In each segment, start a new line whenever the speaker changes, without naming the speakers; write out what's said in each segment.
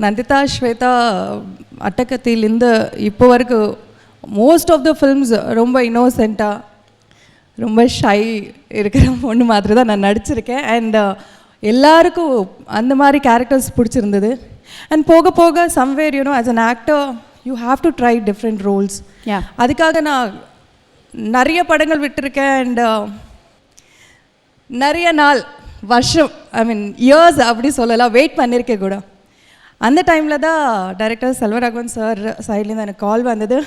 நந்திதா ஸ்வேதா அட்டகத்திலேருந்து இப்போ வரைக்கும் most of the films ரொம்ப இன்னோசென்ட்டாக ரொம்ப ஷை இருக்கிற பொண்ணு மாதிரி தான் நான் நடிச்சிருக்கேன். அண்ட் எல்லாருக்கும் அந்த மாதிரி கேரக்டர்ஸ் பிடிச்சிருந்தது. அண்ட் போக போக somewhere you know as an actor you have to try different roles. அதுக்காக நான் நிறைய படங்கள் விட்டுருக்கேன். அண்ட் நிறைய நாள் வருஷம் ஐ மீன் இயர்ஸ் அப்படி சொல்லலாம் வெயிட் பண்ணியிருக்கேன் கூட. அந்த டைமில் தான் டைரக்டர் செல்வராகவன் சார் சைட்லேருந்து எனக்கு கால் வந்தது,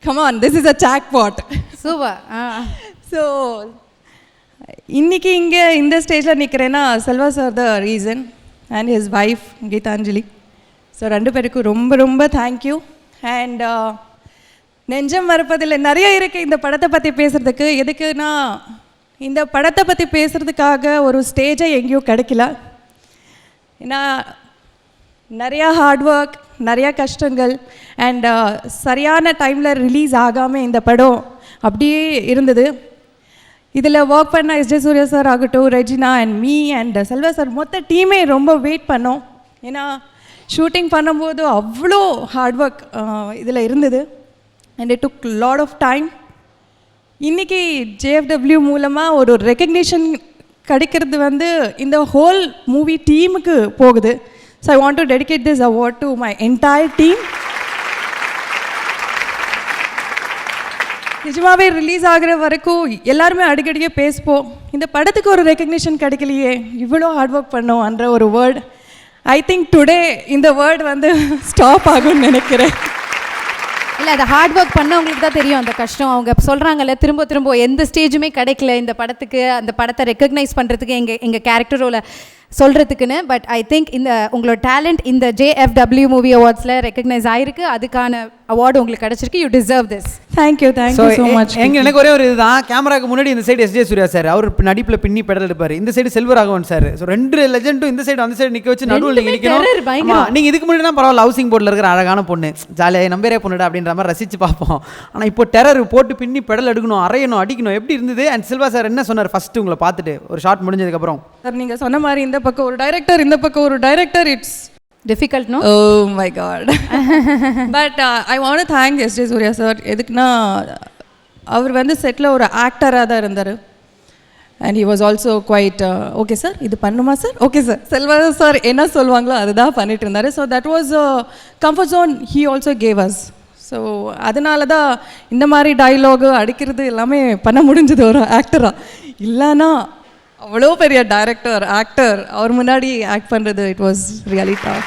come on this is a jackpot.
Super.
So இன்றைக்கி இங்கே இந்த ஸ்டேஜில் நிற்கிறேன்னா Selva sir the reason and his wife Geetanjali. So 2 பேருக்கும் ரொம்ப ரொம்ப தேங்க்யூ. அண்ட் நெஞ்சம் மறப்பதில்லை நிறைய இருக்குது இந்த படத்தை பற்றி பேசுகிறதுக்கு. எதுக்குன்னா இந்த படத்தை பற்றி பேசுகிறதுக்காக ஒரு ஸ்டேஜை எங்கேயும் கிடைக்கல. ஏன்னா நிறையா ஹார்ட் ஒர்க், நிறையா கஷ்டங்கள் அண்ட் சரியான டைமில் ரிலீஸ் ஆகாமல் இந்த படம் அப்படியே இருந்தது. இதில் ஒர்க் பண்ண எஸ்ஜே சூர்யா சார் ஆகட்டும், Regina and me and Selva sir மொத்த டீமே ரொம்ப வெயிட் பண்ணோம். ஏன்னா ஷூட்டிங் பண்ணும்போது அவ்வளோ ஹார்ட் ஒர்க் இதில் இருந்தது. And it took lot of time. இன்றைக்கி JFW மூலமாக ஒரு ரெக்கக்னிஷன் கிடைக்கிறது இந்த ஹோல் மூவி டீமுக்கு போகுது. So I want to dedicate this award to my entire team. நிஜமாவே ரிலீஸ் ஆகிற வரைக்கும் எல்லாருமே அடிக்கடியே பேசுவோம், இந்த படத்துக்கு ஒரு ரெக்கக்னிஷன் கிடைக்கலையே, இவ்வளோ ஹார்ட் ஒர்க் பண்ணோம்ன்ற ஒரு வேர்ட். ஐ திங்க் டுடே இந்த வேர்ட் ஸ்டாப் ஆகும்னு நினைக்கிறேன்.
இல்லை, அந்த ஹார்ட் ஒர்க் பண்ணவங்களுக்கு தான் தெரியும் அந்த கஷ்டம். அவங்க சொல்கிறாங்கல்ல, திரும்ப திரும்ப எந்த ஸ்டேஜுமே கிடைக்கல இந்த படத்துக்கு, அந்த படத்தை ரெக்கக்னைஸ் பண்ணுறதுக்கு எங்கள் கேரக்டரோட சொல்கிறதுக்குன்னு. பட் ஐ திங்க் இந்த உங்களோட டேலண்ட் இந்த JFW மூவி அவார்ட்ஸில் ரெக்கக்னைஸ் ஆகிருக்கு. அதுக்கான அவார்டு உங்களுக்கு கிடச்சிருக்கு. You deserve this.
Thank you so much.
எனக்கு ஒரே ஒரு இதுதான், கேமராக்கு முன்னாடி இந்த சைடு எஸ்ஜே சூர்யா சார், அவர் நடிப்பில் பின்னி பெடல் எடுப்பார். இந்த சைடு செல்வராகவன் சார். ஸோ 2 லெஜெண்டும் இந்த சைடு அந்த சைடு நிற்க வச்சு நடுவில் நீங்கள் நிற்கணும். நீங்கள் இதுக்கு முன்னாடி தான் பரவாயில்ல, ஹவுசிங் போர்டில் இருக்கிற அழகான பொண்ணு, ஜாலியாக நம்பரே பொண்ணுடா அப்படின்ற மாதிரி ரசித்து பார்ப்போம். ஆனால் இப்போ டெரர் போட்டு பின்னி பெடல் எடுக்கணும், அரையணும், அடிக்கணும். எப்படி இருந்தது? அண்ட் செல்வா சார் என்ன சொன்னார் ஃபஸ்ட்டு உங்களை பார்த்துட்டு ஒரு ஷார்ட் முடிஞ்சதுக்கப்புறம்?
சார் நீங்கள் சொன்ன மாதிரி இந்த பக்கம் ஒரு டைரக்டர், இந்த பக்கம் ஒரு director, it's
difficult, no?
Oh my God. But I want to thank SJ Surya sir. எதுக்குன்னா அவர் செட்டில் ஒரு ஆக்டராக தான் இருந்தார். அண்ட் he was also quite okay sir இது பண்ணுமா sir, okay sir, Selva sir என்ன சொல்லுவாங்களோ அதுதான் பண்ணிட்டு இருந்தார். So that was comfort zone he also gave us. So அதனால தான் இந்த மாதிரி டைலாகு அடிக்கிறது எல்லாமே பண்ண முடிஞ்சது ஒரு ஆக்டராக. இல்லைன்னா அவ்வளோ பெரிய டைரக்டர் ஆக்டர் அவர் முன்னாடி ஆக்ட் பண்ணுறது இட் வாஸ் ரியலி டஃப்.